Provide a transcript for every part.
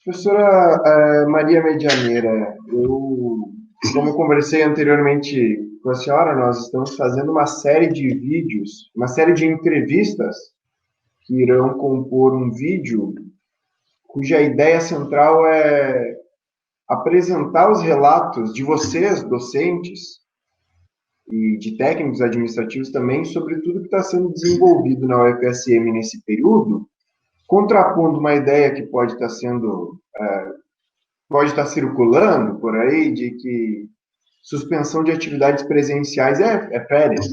Professora Maria Medianeira, como eu conversei anteriormente com a senhora, nós estamos fazendo uma série de vídeos, uma série de entrevistas que irão compor um vídeo cuja ideia central é apresentar os relatos de vocês, docentes, e de técnicos administrativos também, sobre tudo que está sendo desenvolvido na UFSM nesse período, contrapondo uma ideia que pode estar circulando por aí, de que suspensão de atividades presenciais é férias.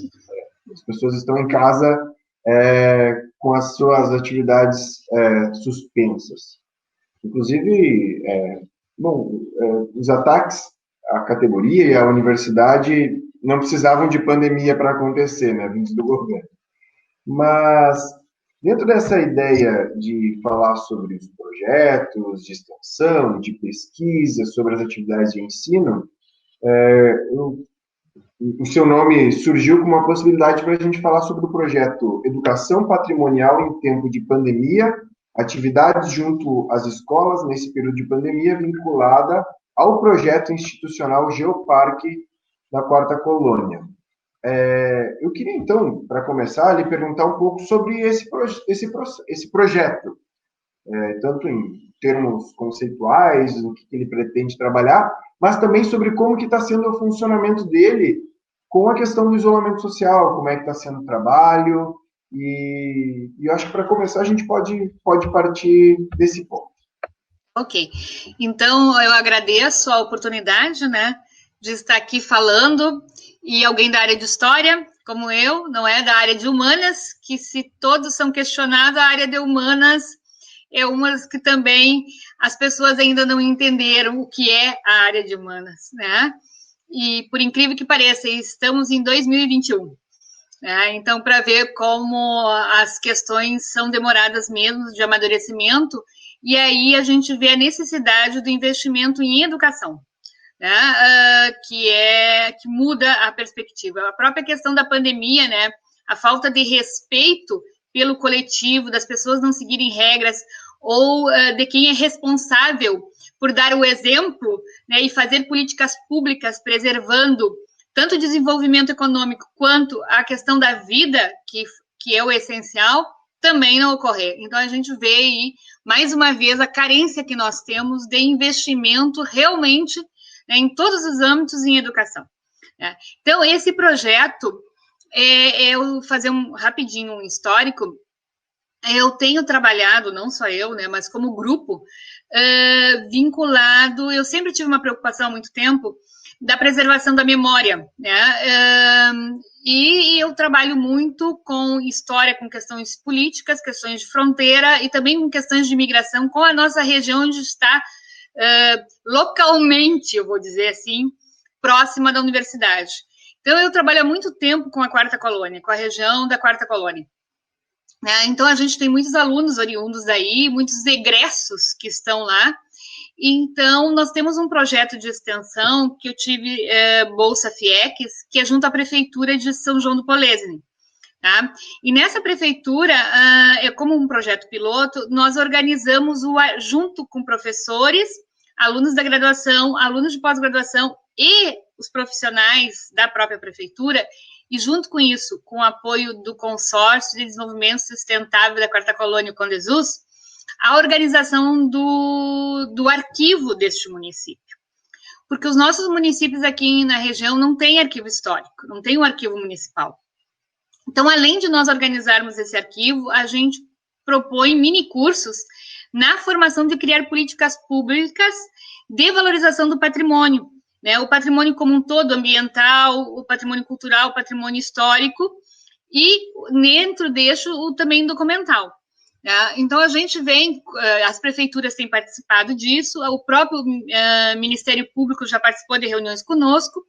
As pessoas estão em casa com as suas atividades suspensas. Inclusive, os ataques à categoria e à universidade não precisavam de pandemia para acontecer, né, vindos do governo. Mas, dentro dessa ideia de falar sobre os projetos de extensão, de pesquisa, sobre as atividades de ensino, o seu nome surgiu como uma possibilidade para a gente falar sobre o projeto Educação Patrimonial em Tempo de Pandemia, atividades junto às escolas nesse período de pandemia, vinculada ao projeto institucional Geoparque da Quarta Colônia. Eu queria, então, para começar, lhe perguntar um pouco sobre esse projeto, tanto em termos conceituais, no que ele pretende trabalhar, mas também sobre como que está sendo o funcionamento dele com a questão do isolamento social, como é que está sendo o trabalho, e eu acho que para começar a gente pode partir desse ponto. Ok, então eu agradeço a oportunidade, né, de estar aqui falando, e alguém da área de história, como eu, não é da área de humanas, que se todos são questionados, a área de humanas é uma que também as pessoas ainda não entenderam o que é a área de humanas, né? E por incrível que pareça, estamos em 2021, né? Então, para ver como as questões são demoradas mesmo de amadurecimento, e aí a gente vê a necessidade do investimento em educação, né? Que muda a perspectiva. A própria questão da pandemia, né? A falta de respeito pelo coletivo, das pessoas não seguirem regras, ou de quem é responsável por dar o exemplo, né, e fazer políticas públicas preservando tanto o desenvolvimento econômico quanto a questão da vida, que é o essencial, também não ocorrer. Então, a gente vê aí, mais uma vez, a carência que nós temos de investimento realmente, né, em todos os âmbitos em educação, né? Então, esse projeto, eu fazer rapidinho um histórico. Eu tenho trabalhado, não só eu, né, mas como grupo, vinculado, eu sempre tive uma preocupação há muito tempo da preservação da memória, né, e eu trabalho muito com história, com questões políticas, questões de fronteira e também com questões de imigração, com a nossa região onde está localmente, eu vou dizer assim, próxima da universidade. Então, eu trabalho há muito tempo com a Quarta Colônia, com a região da Quarta Colônia. Então, a gente tem muitos alunos oriundos daí, muitos egressos que estão lá. Então, nós temos um projeto de extensão que eu tive Bolsa FIEX, que é junto à Prefeitura de São João do Polesine. Tá? E nessa prefeitura, como um projeto piloto, nós organizamos, junto com professores, alunos da graduação, alunos de pós-graduação e os profissionais da própria prefeitura, e junto com isso, com o apoio do Consórcio de Desenvolvimento Sustentável da Quarta Colônia, o Condesus, a organização do arquivo deste município. Porque os nossos municípios aqui na região não têm arquivo histórico, não tem um arquivo municipal. Então, além de nós organizarmos esse arquivo, a gente propõe mini-cursos na formação de criar políticas públicas de valorização do patrimônio, né? O patrimônio como um todo, ambiental, o patrimônio cultural, o patrimônio histórico, e dentro deste também documental. Né? Então, a gente vem, as prefeituras têm participado disso, o próprio Ministério Público já participou de reuniões conosco,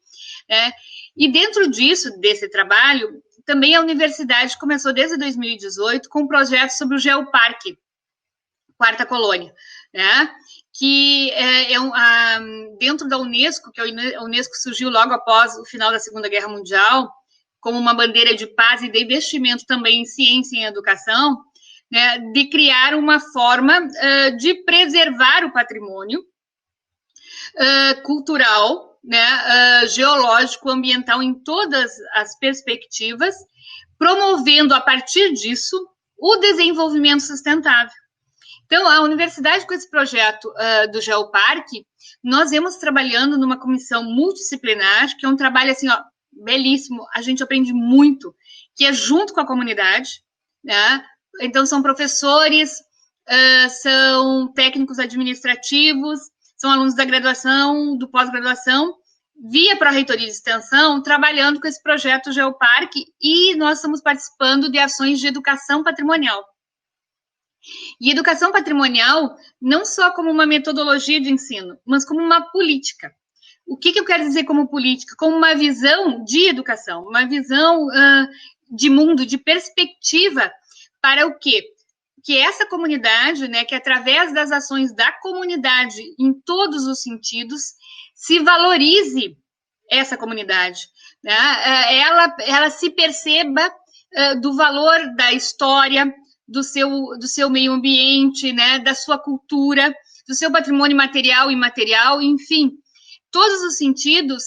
né? E dentro disso, desse trabalho, também a universidade começou desde 2018 com um projeto sobre o Geoparque, Quarta Colônia, né? Que dentro da Unesco, que a Unesco surgiu logo após o final da Segunda Guerra Mundial, como uma bandeira de paz e de investimento também em ciência e em educação, né, de criar uma forma de preservar o patrimônio cultural, né, geológico, ambiental, em todas as perspectivas, promovendo, a partir disso, o desenvolvimento sustentável. Então, a universidade, com esse projeto do Geoparque, nós vemos trabalhando numa comissão multidisciplinar, que é um trabalho, assim, ó, belíssimo, a gente aprende muito, que é junto com a comunidade, né? Então, são professores, são técnicos administrativos, são alunos da graduação, do pós-graduação, via Pró-Reitoria de Extensão, trabalhando com esse projeto Geoparque, e nós estamos participando de ações de educação patrimonial. E educação patrimonial, não só como uma metodologia de ensino, mas como uma política. O que eu quero dizer como política? Como uma visão de educação, uma visão de mundo, de perspectiva para o quê? Que essa comunidade, né, que através das ações da comunidade, em todos os sentidos, se valorize essa comunidade, né? Ela se perceba do valor da história, do seu meio ambiente, né, da sua cultura, do seu patrimônio material e imaterial, enfim, todos os sentidos,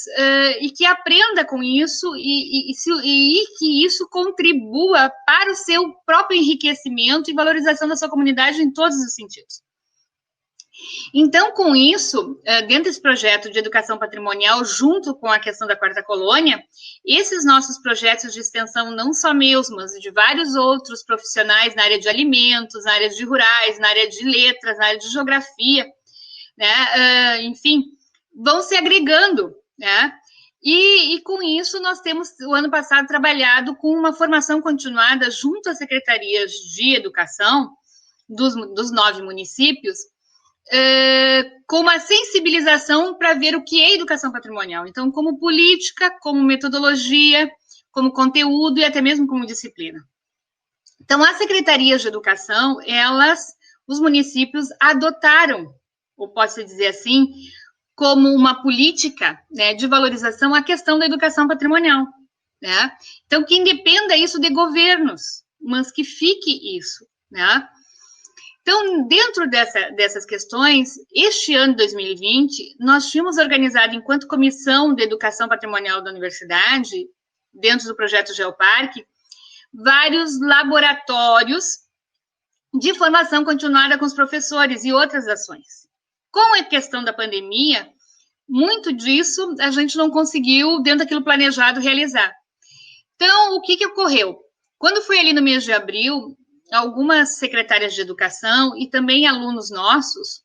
e que aprenda com isso e que isso contribua para o seu próprio enriquecimento e valorização da sua comunidade em todos os sentidos. Então, com isso, dentro desse projeto de educação patrimonial, junto com a questão da Quarta Colônia, esses nossos projetos de extensão, não só meus, mas de vários outros profissionais na área de alimentos, na área de rurais, na área de letras, na área de geografia, né, enfim, vão se agregando, né? E com isso nós temos, o ano passado, trabalhado com uma formação continuada junto às secretarias de educação dos 9 municípios, com uma sensibilização para ver o que é educação patrimonial. Então, como política, como metodologia, como conteúdo e até mesmo como disciplina. Então, as secretarias de educação, os municípios adotaram, ou posso dizer assim, como uma política, né, de valorização a questão da educação patrimonial, né? Então, que independa isso de governos, mas que fique isso, né? Então, dentro dessas questões, este ano de 2020, nós tínhamos organizado, enquanto Comissão de Educação Patrimonial da Universidade, dentro do projeto Geoparque, vários laboratórios de formação continuada com os professores e outras ações. Com a questão da pandemia, muito disso a gente não conseguiu, dentro daquilo planejado, realizar. Então, o que ocorreu? Quando foi ali no mês de abril, algumas secretárias de educação e também alunos nossos,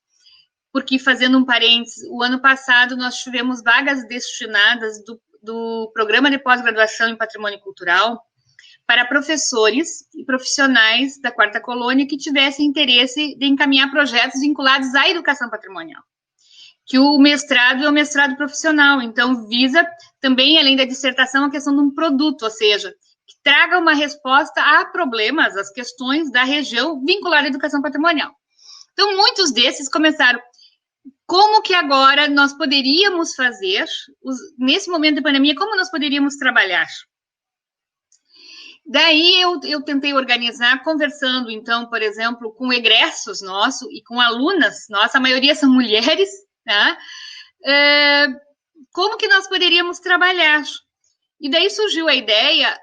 porque, fazendo um parênteses, o ano passado nós tivemos vagas destinadas do programa de pós-graduação em patrimônio cultural para professores e profissionais da Quarta Colônia que tivessem interesse de encaminhar projetos vinculados à educação patrimonial. Que o mestrado é o mestrado profissional, então visa também, além da dissertação, a questão de um produto, ou seja, que traga uma resposta a problemas, às questões da região vinculada à educação patrimonial. Então, muitos desses começaram, como que agora nós poderíamos fazer, nesse momento de pandemia, como nós poderíamos trabalhar? Daí eu tentei organizar, conversando, então, por exemplo, com egressos nossos e com alunas nossas, a maioria são mulheres, né? Como que nós poderíamos trabalhar? E daí surgiu a ideia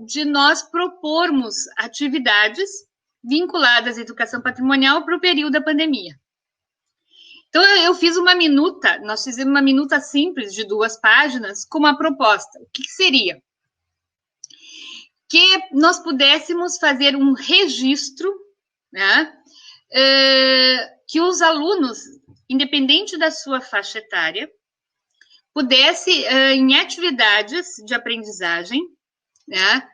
de nós propormos atividades vinculadas à educação patrimonial para o período da pandemia. Então, eu fiz nós fizemos uma minuta simples de 2 páginas com uma proposta. O que seria? Que nós pudéssemos fazer um registro, né, que os alunos, independente da sua faixa etária, pudesse, em atividades de aprendizagem, né,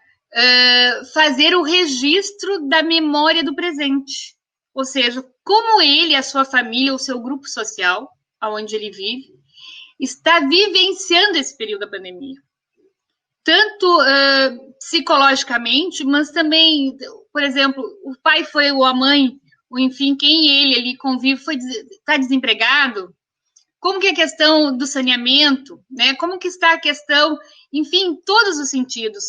fazer o registro da memória do presente, ou seja, como ele, a sua família, o seu grupo social, onde ele vive, está vivenciando esse período da pandemia. Tanto psicologicamente, mas também, por exemplo, o pai ou a mãe, ou enfim, quem ele ali convive, está desempregado. Como que é a questão do saneamento, né? Como que está a questão, enfim, em todos os sentidos,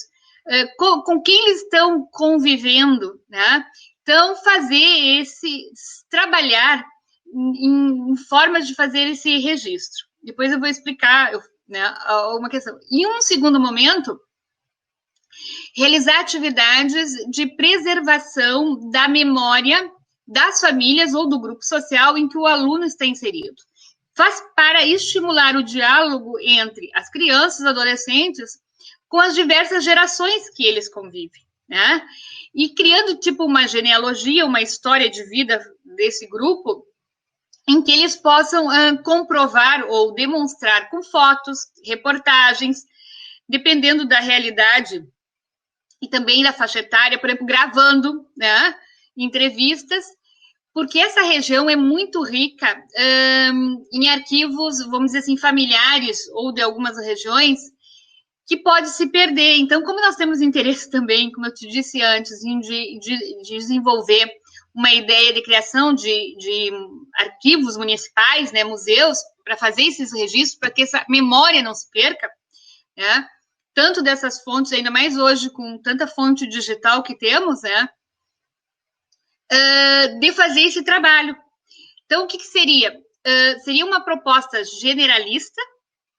com quem eles estão convivendo, né? Então, trabalhar em formas de fazer esse registro. Depois eu vou explicar, né, uma questão. Em um segundo momento, realizar atividades de preservação da memória das famílias ou do grupo social em que o aluno está inserido. Faz para estimular o diálogo entre as crianças e adolescentes com as diversas gerações que eles convivem, né? E criando, tipo, uma genealogia, uma história de vida desse grupo, em que eles possam comprovar ou demonstrar com fotos, reportagens, dependendo da realidade e também da faixa etária, por exemplo, gravando, né, entrevistas, porque essa região é muito rica em arquivos, vamos dizer assim, familiares ou de algumas regiões, que pode se perder. Então, como nós temos interesse também, como eu te disse antes, de desenvolver uma ideia de criação de arquivos municipais, né, museus, para fazer esses registros, para que essa memória não se perca, né, tanto dessas fontes, ainda mais hoje, com tanta fonte digital que temos, né, de fazer esse trabalho. Então, o que seria? Seria uma proposta generalista,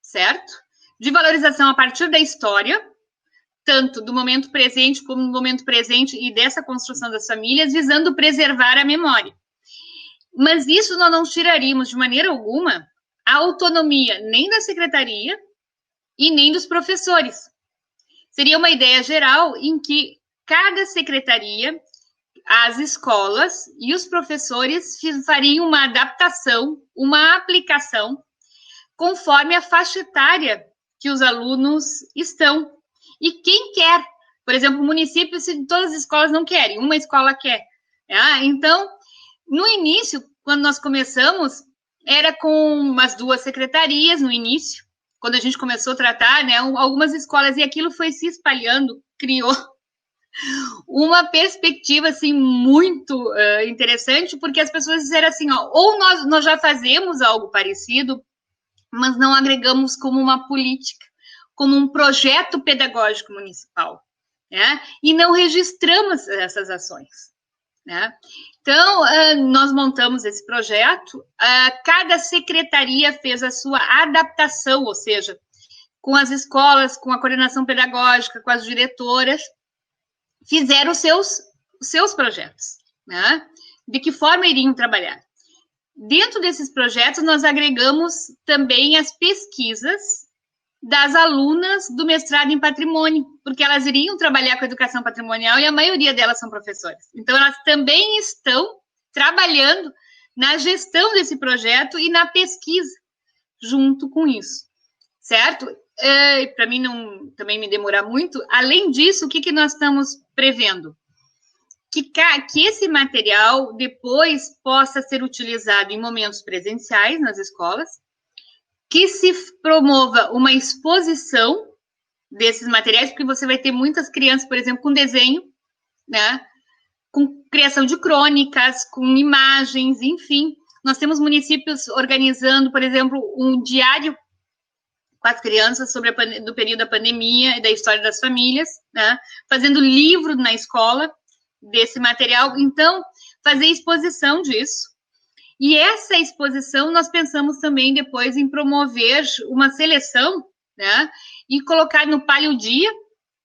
certo? De valorização a partir da história, tanto do momento presente como do momento presente e dessa construção das famílias, visando preservar a memória. Mas isso nós não tiraríamos de maneira alguma a autonomia nem da secretaria e nem dos professores. Seria uma ideia geral em que cada secretaria, as escolas e os professores fariam uma adaptação, uma aplicação, conforme a faixa etária que os alunos estão. E quem quer, por exemplo, o município, se todas as escolas não querem, uma escola quer. Então, no início, quando nós começamos, era com umas 2 secretarias no início, quando a gente começou a tratar, né, algumas escolas, e aquilo foi se espalhando, criou uma perspectiva, assim, muito interessante, porque as pessoas disseram assim, ou nós já fazemos algo parecido, mas não agregamos como uma política, como um projeto pedagógico municipal, né? E não registramos essas ações, né? Então, nós montamos esse projeto, cada secretaria fez a sua adaptação, ou seja, com as escolas, com a coordenação pedagógica, com as diretoras, fizeram os seus projetos, né? De que forma iriam trabalhar. Dentro desses projetos, nós agregamos também as pesquisas das alunas do mestrado em patrimônio, porque elas iriam trabalhar com educação patrimonial e a maioria delas são professoras. Então, elas também estão trabalhando na gestão desse projeto e na pesquisa junto com isso, certo? Para mim não também me demorar muito, além disso, o que nós estamos prevendo? Que esse material depois possa ser utilizado em momentos presenciais nas escolas, que se promova uma exposição desses materiais, porque você vai ter muitas crianças, por exemplo, com desenho, né, com criação de crônicas, com imagens, enfim. Nós temos municípios organizando, por exemplo, um diário com as crianças do período da pandemia e da história das famílias, né, fazendo livro na escola desse material. Então, fazer exposição disso. E essa exposição, nós pensamos também depois em promover uma seleção, né, e colocar no Palio Dia,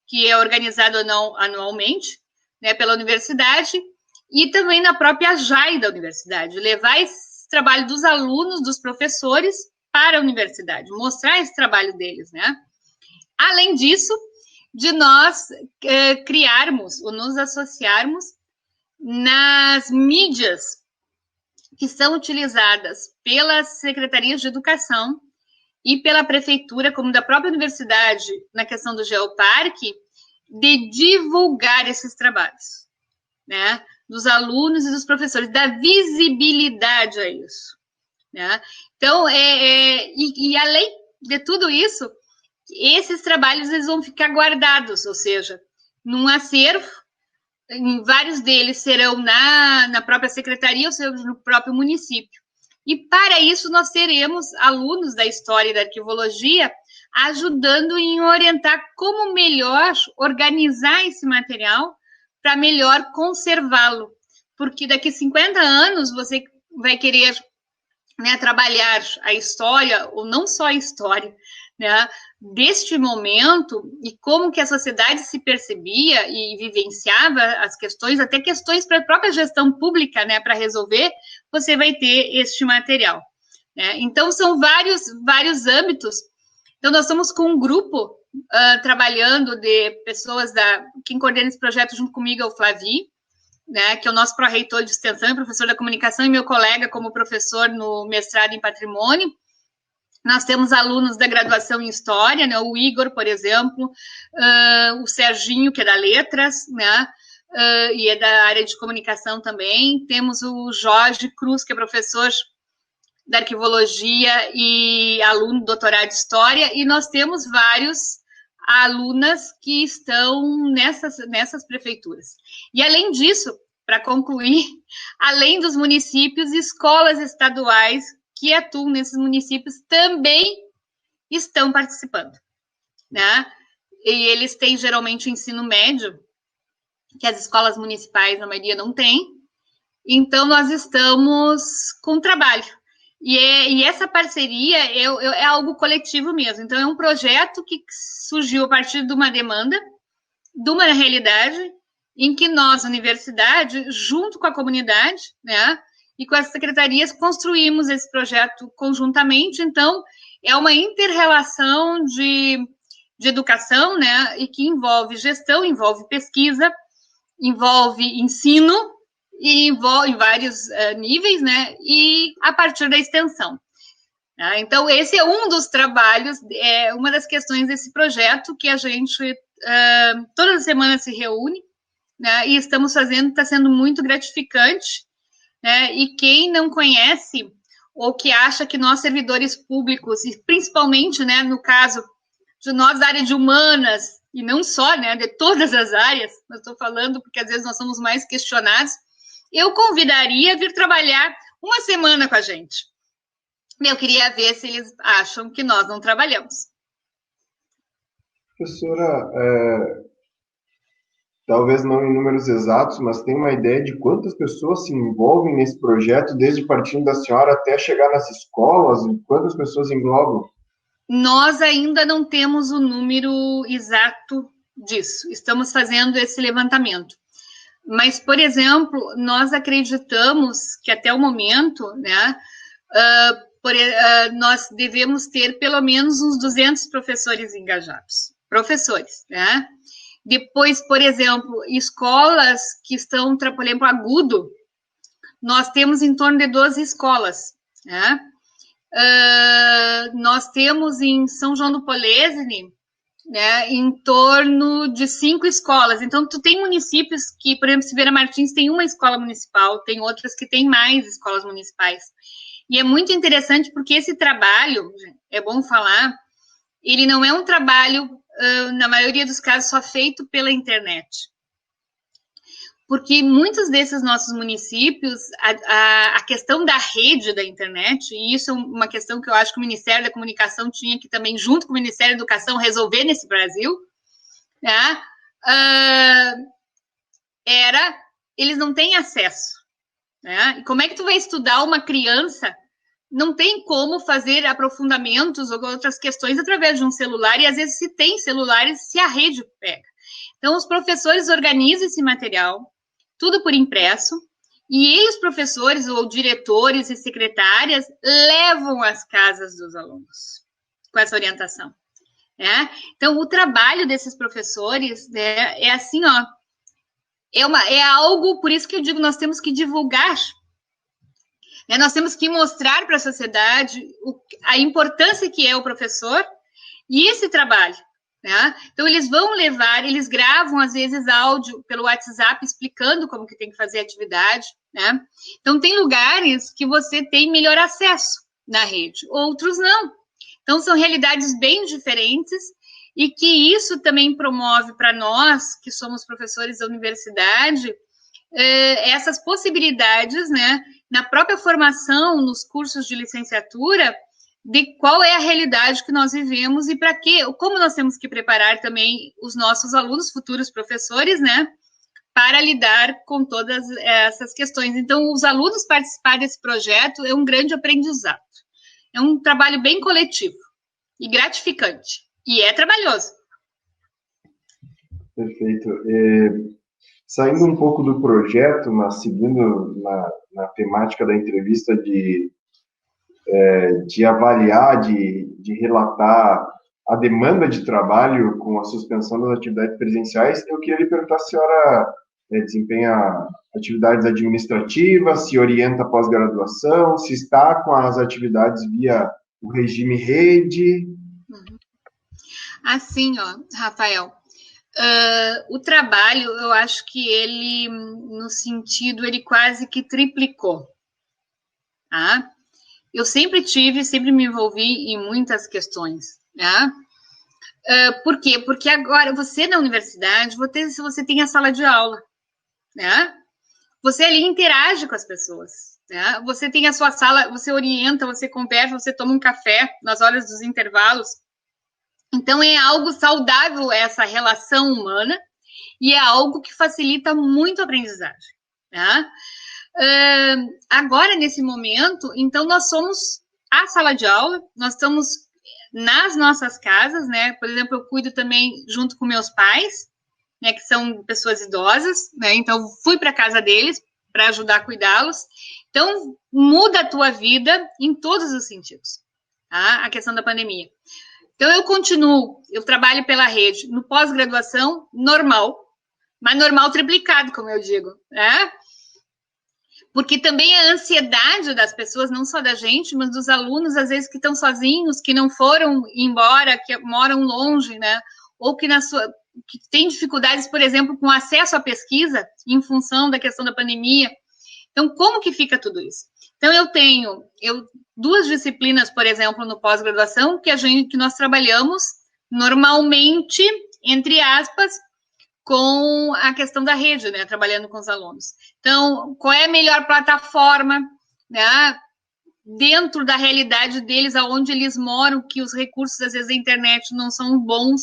que é organizado anualmente, né, pela universidade, e também na própria JAI da universidade, levar esse trabalho dos alunos, dos professores, para a universidade, mostrar esse trabalho deles, né. Além disso, de nós criarmos ou nos associarmos nas mídias que são utilizadas pelas secretarias de educação e pela prefeitura, como da própria universidade, na questão do Geoparque, de divulgar esses trabalhos, né, dos alunos e dos professores, dar visibilidade a isso, né. Então, e além de tudo isso, esses trabalhos eles vão ficar guardados, ou seja, num acervo, vários deles serão na própria secretaria, ou seja, no próprio município. E para isso nós teremos alunos da história e da arquivologia ajudando em orientar como melhor organizar esse material para melhor conservá-lo. porque daqui a 50 anos você vai querer, né, trabalhar a história, ou não só a história, né, deste momento e como que a sociedade se percebia e vivenciava as questões, até questões para a própria gestão pública, né, para resolver, você vai ter este material. Né? Então, são vários âmbitos. Então, nós estamos com um grupo trabalhando de pessoas quem coordena esse projeto junto comigo é o Flavi, né, que é o nosso pró-reitor de extensão e professor da comunicação, e meu colega como professor no mestrado em patrimônio. Nós temos alunos da graduação em História, né, o Igor, por exemplo, o Serginho, que é da Letras, né, e é da área de comunicação também. Temos o Jorge Cruz, que é professor da Arquivologia e aluno do doutorado de História, e nós temos vários alunas que estão nessas prefeituras. E, além disso, para concluir, além dos municípios, escolas estaduais que atuam nesses municípios também estão participando, né? E eles têm, geralmente, o ensino médio, que as escolas municipais, na maioria, não têm. Então, nós estamos com trabalho. E essa parceria é algo coletivo mesmo. Então, é um projeto que surgiu a partir de uma demanda, de uma realidade, em que nós, universidade, junto com a comunidade, né, e com as secretarias, construímos esse projeto conjuntamente. Então, é uma inter-relação de educação, né, e que envolve gestão, envolve pesquisa, envolve ensino, e envolve em vários níveis, né, e a partir da extensão. Então, esse é um dos trabalhos, é uma das questões desse projeto que a gente toda semana se reúne, né, e estamos fazendo, está sendo muito gratificante, né, e quem não conhece ou que acha que nós, servidores públicos, e principalmente, né, no caso de nós da área de humanas, e não só, né, de todas as áreas, eu estou falando porque às vezes nós somos mais questionados, eu convidaria a vir trabalhar uma semana com a gente. Eu queria ver se eles acham que nós não trabalhamos. Professora, talvez não em números exatos, mas tem uma ideia de quantas pessoas se envolvem nesse projeto, desde partindo da senhora até chegar nas escolas, e quantas pessoas englobam? Nós ainda não temos o número exato disso. Estamos fazendo esse levantamento. Mas, por exemplo, nós acreditamos que até o momento, né, nós devemos ter pelo menos uns 200 professores engajados. Professores, né? Depois, por exemplo, escolas que estão, por exemplo, Agudo, nós temos em torno de 12 escolas, né? Nós temos em São João do Polesine, né, em torno de 5 escolas. Então, tu tem municípios que, por exemplo, Silveira Martins tem uma escola municipal, tem outras que têm mais escolas municipais. E é muito interessante porque esse trabalho, é bom falar, ele não é um trabalho, na maioria dos casos, só feito pela internet. Porque muitos desses nossos municípios, a questão da rede da internet, e isso é uma questão que eu acho que o Ministério da Comunicação tinha que também, junto com o Ministério da Educação, resolver nesse Brasil, né? Eles não têm acesso. Né? E como é que tu vai estudar uma criança? Não tem como fazer aprofundamentos ou outras questões através de um celular, e às vezes se tem celulares, se a rede pega. Então, os professores organizam esse material, tudo por impresso, e eles, professores ou diretores e secretárias, levam às casas dos alunos com essa orientação. Né? Então, o trabalho desses professores, né, é assim, ó, é algo, por isso que eu digo, nós temos que divulgar, né? Nós temos que mostrar para a sociedade a importância que é o professor e esse trabalho. Né? Então, eles vão levar, eles gravam, às vezes, áudio pelo WhatsApp, explicando como que tem que fazer a atividade. Né? Então, tem lugares que você tem melhor acesso na rede, outros não. Então, são realidades bem diferentes e que isso também promove para nós, que somos professores da universidade, essas possibilidades, né, na própria formação, nos cursos de licenciatura, de qual é a realidade que nós vivemos e para quê, como nós temos que preparar também os nossos alunos, futuros professores, né, para lidar com todas essas questões. Então, os alunos participar desse projeto é um grande aprendizado. É um trabalho bem coletivo e gratificante. E é trabalhoso. Perfeito. Saindo um pouco do projeto, mas seguindo na temática da entrevista de avaliar, de relatar a demanda de trabalho com a suspensão das atividades presenciais, eu queria lhe perguntar se a senhora desempenha atividades administrativas, se orienta pós-graduação, se está com as atividades via o regime rede. Assim, ó, Rafael, o trabalho, eu acho que ele, no sentido, ele quase que triplicou, tá? Eu sempre me envolvi em muitas questões, né? Por quê? Porque agora, você na universidade, você tem a sala de aula, né? Você ali interage com as pessoas, né? Você tem a sua sala, você orienta, você conversa, você toma um café nas horas dos intervalos. Então, é algo saudável essa relação humana e é algo que facilita muito a aprendizagem, né? Agora, nesse momento, então, nós somos a sala de aula, nós estamos nas nossas casas, né? Por exemplo, eu cuido também junto com meus pais, né? Que são pessoas idosas, né? Então, fui para a casa deles para ajudar a cuidá-los. Então, muda a tua vida em todos os sentidos, tá? A questão da pandemia. Então, eu trabalho pela rede no pós-graduação normal, mas normal triplicado, como eu digo, né? Porque também a ansiedade das pessoas, não só da gente, mas dos alunos, às vezes, que estão sozinhos, que não foram embora, que moram longe, né? Ou que têm dificuldades, por exemplo, com acesso à pesquisa, em função da questão da pandemia. Então, como que fica tudo isso? Então, eu tenho duas disciplinas, por exemplo, no pós-graduação, que nós trabalhamos normalmente, entre aspas, com a questão da rede, né, trabalhando com os alunos. Então, qual é a melhor plataforma, né, dentro da realidade deles, aonde eles moram, que os recursos, às vezes, da internet não são bons.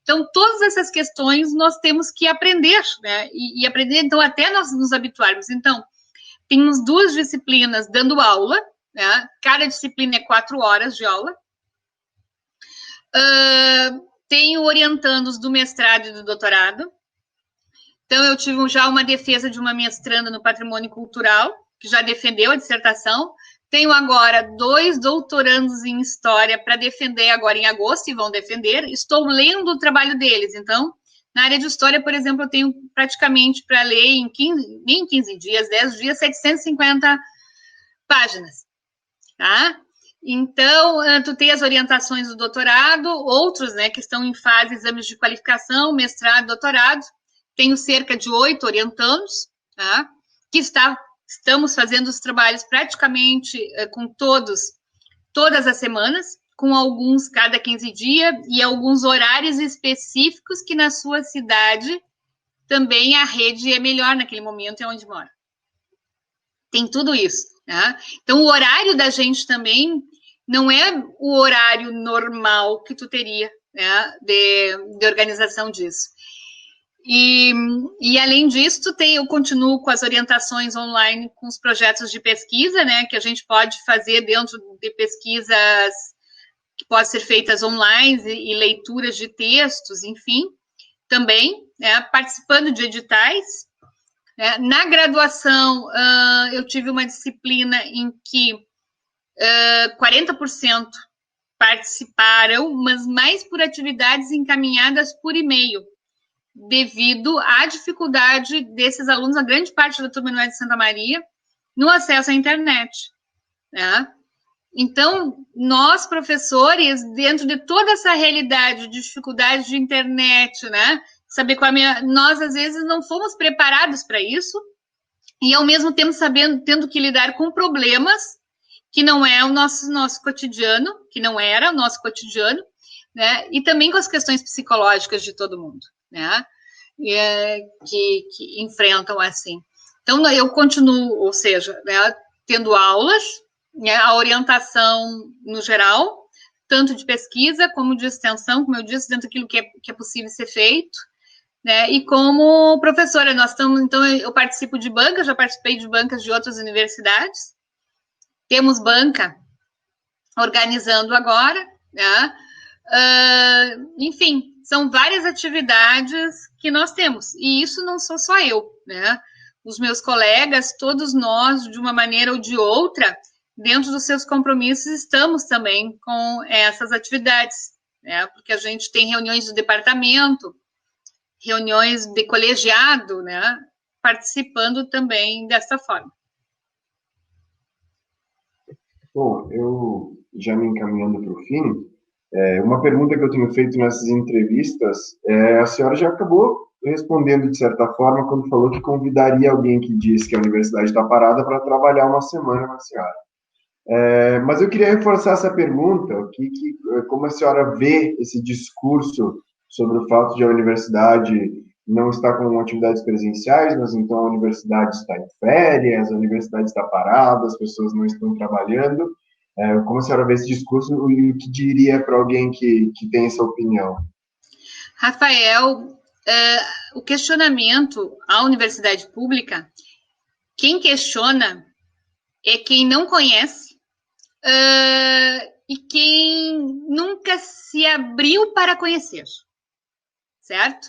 Então, todas essas questões nós temos que aprender, né, e aprender, então, até nós nos habituarmos. Então, temos duas disciplinas dando aula, né? Cada disciplina é 4 horas de aula. Tenho orientandos do mestrado e do doutorado. Então, eu tive já uma defesa de uma mestranda no patrimônio cultural, que já defendeu a dissertação. Tenho agora 2 doutorandos em história para defender agora em agosto, e vão defender. Estou lendo o trabalho deles, então... Na área de história, por exemplo, eu tenho praticamente para ler nem 15 dias, 10 dias, 750 páginas, tá? Então, tu tem as orientações do doutorado, outros, né, que estão em fase de exames de qualificação, mestrado, doutorado. Tenho cerca de 8 orientandos, tá? Que estamos fazendo os trabalhos praticamente com todas as semanas, com alguns cada 15 dias e alguns horários específicos que na sua cidade também a rede é melhor naquele momento, é onde mora. Tem tudo isso, né? Então, o horário da gente também não é o horário normal que tu teria, né, de organização disso. E além disso, eu continuo com as orientações online com os projetos de pesquisa, né, que a gente pode fazer dentro de pesquisas que podem ser feitas online e leituras de textos, enfim, também, né, participando de editais. Né. Na graduação, eu tive uma disciplina em que 40% participaram, mas mais por atividades encaminhadas por e-mail, devido à dificuldade desses alunos, a grande parte da turma de Santa Maria, no acesso à internet, né? Então, nós, professores, dentro de toda essa realidade de dificuldade de internet, né, saber nós, às vezes, não fomos preparados para isso, e, ao mesmo tempo, tendo que lidar com problemas que não é o nosso cotidiano, que não era o nosso cotidiano, né, e também com as questões psicológicas de todo mundo, né, que enfrentam assim. Então, eu continuo, ou seja, né, tendo aulas, né, a orientação no geral, tanto de pesquisa como de extensão, como eu disse, dentro daquilo que é possível ser feito, né? E como professora, então eu participo de bancas, já participei de bancas de outras universidades, temos banca organizando agora, né? Enfim, são várias atividades que nós temos, e isso não sou só eu, né? Os meus colegas, todos nós, de uma maneira ou de outra, dentro dos seus compromissos, estamos também com essas atividades, né? Porque a gente tem reuniões de departamento, reuniões de colegiado, né? Participando também dessa forma. Bom, eu já me encaminhando para o fim, uma pergunta que eu tenho feito nessas entrevistas, a senhora já acabou respondendo de certa forma quando falou que convidaria alguém que diz que a universidade está parada para trabalhar uma semana com a senhora. Mas eu queria reforçar essa pergunta, como a senhora vê esse discurso sobre o fato de a universidade não estar com atividades presenciais, mas então a universidade está em férias, a universidade está parada, as pessoas não estão trabalhando. Como a senhora vê esse discurso e o que diria para alguém que tem essa opinião? Rafael, o questionamento à universidade pública, quem questiona é quem não conhece e quem nunca se abriu para conhecer, certo?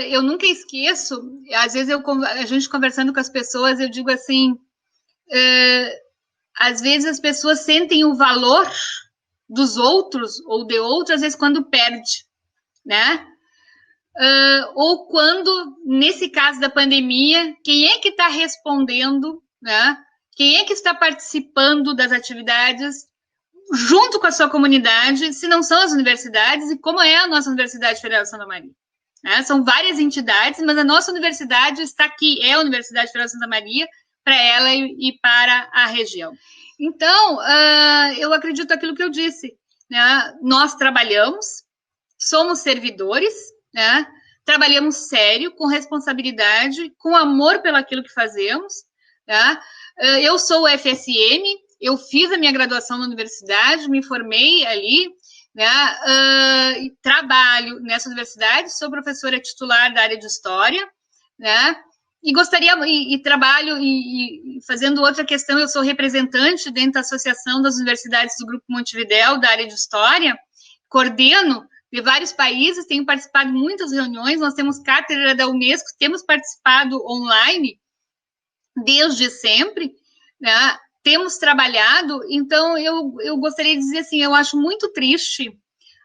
Eu nunca esqueço, às vezes a gente conversando com as pessoas, eu digo assim, às vezes as pessoas sentem o valor dos outros ou de outros, às vezes quando perde, né? Ou quando, nesse caso da pandemia, quem é que está respondendo, né? Quem é que está participando das atividades junto com a sua comunidade, se não são as universidades, e como é a nossa Universidade Federal de Santa Maria? São várias entidades, mas a nossa universidade está aqui, é a Universidade Federal de Santa Maria, para ela e para a região. Então, eu acredito naquilo que eu disse, né? Nós trabalhamos, somos servidores, né? Trabalhamos sério, com responsabilidade, com amor pelo aquilo que fazemos, né? Eu sou o FSM, eu fiz a minha graduação na universidade, me formei ali, né? Trabalho nessa universidade, sou professora titular da área de História, né? E gostaria, trabalho, e fazendo outra questão, eu sou representante dentro da Associação das Universidades do Grupo Montevidéu, da área de História, coordeno de vários países, tenho participado de muitas reuniões, nós temos cátedra da Unesco, temos participado online desde sempre, né? Temos trabalhado, então eu gostaria de dizer assim, eu acho muito triste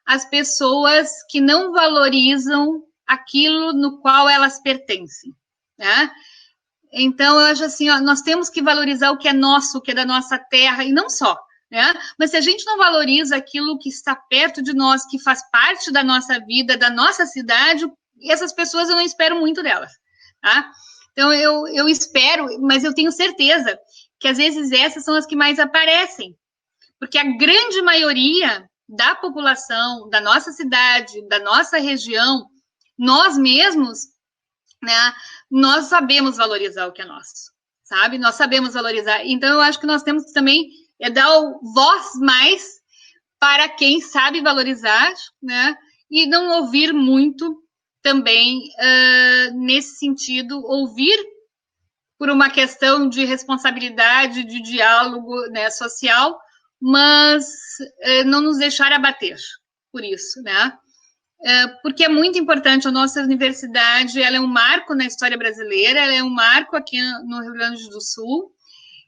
as pessoas que não valorizam aquilo no qual elas pertencem, né? Então, eu acho assim, nós temos que valorizar o que é nosso, o que é da nossa terra, e não só, né? Mas se a gente não valoriza aquilo que está perto de nós, que faz parte da nossa vida, da nossa cidade, essas pessoas eu não espero muito delas, tá? Então, eu espero, mas eu tenho certeza que às vezes essas são as que mais aparecem, porque a grande maioria da população, da nossa cidade, da nossa região, nós mesmos, né, nós sabemos valorizar o que é nosso, sabe? Nós sabemos valorizar. Então, eu acho que nós temos que também dar voz mais para quem sabe valorizar, né? E não ouvir muito também nesse sentido, ouvir por uma questão de responsabilidade, de diálogo, né, social, mas não nos deixar abater por isso, né? Porque é muito importante, a nossa universidade, ela é um marco na história brasileira, ela é um marco aqui no Rio Grande do Sul,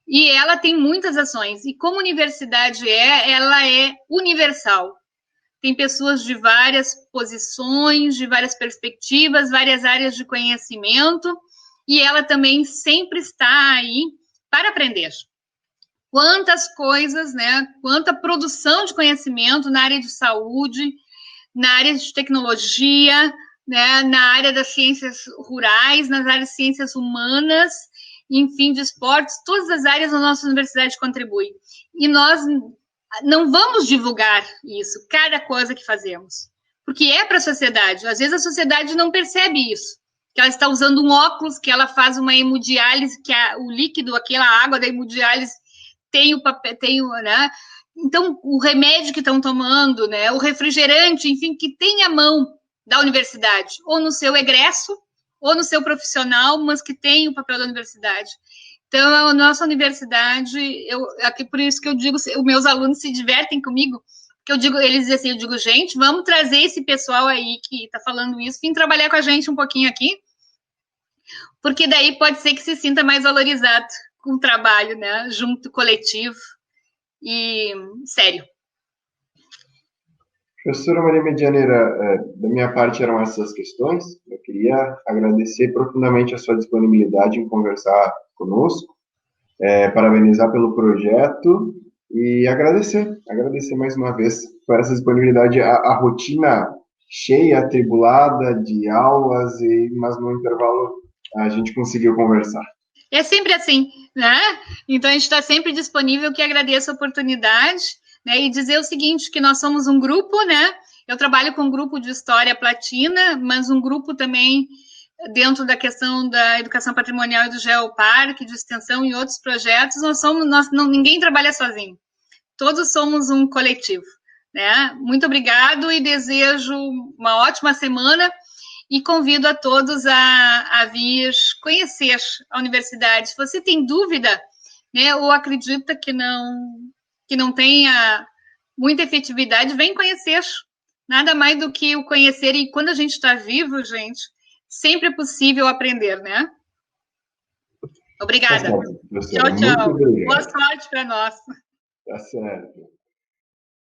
e ela tem muitas ações, e como universidade ela é universal, tem pessoas de várias posições, de várias perspectivas, várias áreas de conhecimento, e ela também sempre está aí para aprender. Quantas coisas, né, quanta produção de conhecimento na área de saúde, na área de tecnologia, né, na área das ciências rurais, nas áreas de ciências humanas, enfim, de esportes, todas as áreas a nossa universidade contribui. E nós não vamos divulgar isso, cada coisa que fazemos, porque é para a sociedade. Às vezes a sociedade não percebe isso, que ela está usando um óculos, que ela faz uma hemodiálise, que o líquido, aquela água da hemodiálise tem o papel, né? Então, o remédio que estão tomando, né? O refrigerante, enfim, que tem à mão, da universidade, ou no seu egresso, ou no seu profissional, mas que tem o papel da universidade. Então, a nossa universidade, aqui por isso que eu digo, os meus alunos se divertem comigo, que eu digo, eles dizem assim, eu digo, gente, vamos trazer esse pessoal aí que está falando isso, vim trabalhar com a gente um pouquinho aqui, porque daí pode ser que se sinta mais valorizado com o trabalho, né, junto, coletivo e sério. Professora Maria Medianeira, da minha parte eram essas questões. Eu queria agradecer profundamente a sua disponibilidade em conversar conosco, parabenizar pelo projeto e agradecer mais uma vez por essa disponibilidade. A rotina cheia, atribulada de aulas, mas no intervalo a gente conseguiu conversar. É sempre assim, né? Então a gente está sempre disponível, que agradeço a oportunidade, né? E dizer o seguinte, que nós somos um grupo, né? Eu trabalho com um grupo de História Platina, mas um grupo também dentro da questão da educação patrimonial e do Geoparque, de extensão e outros projetos. Ninguém trabalha sozinho. Todos somos um coletivo, né? Muito obrigado e desejo uma ótima semana. E convido a todos a vir conhecer a universidade. Se você tem dúvida, né, ou acredita que não tenha muita efetividade, vem conhecer. Nada mais do que o conhecer. E quando a gente está vivo, gente, sempre é possível aprender, né? Obrigada. Tá certo, professora. Tchau, tchau. Muito obrigado. Boa sorte para nós. Tá certo.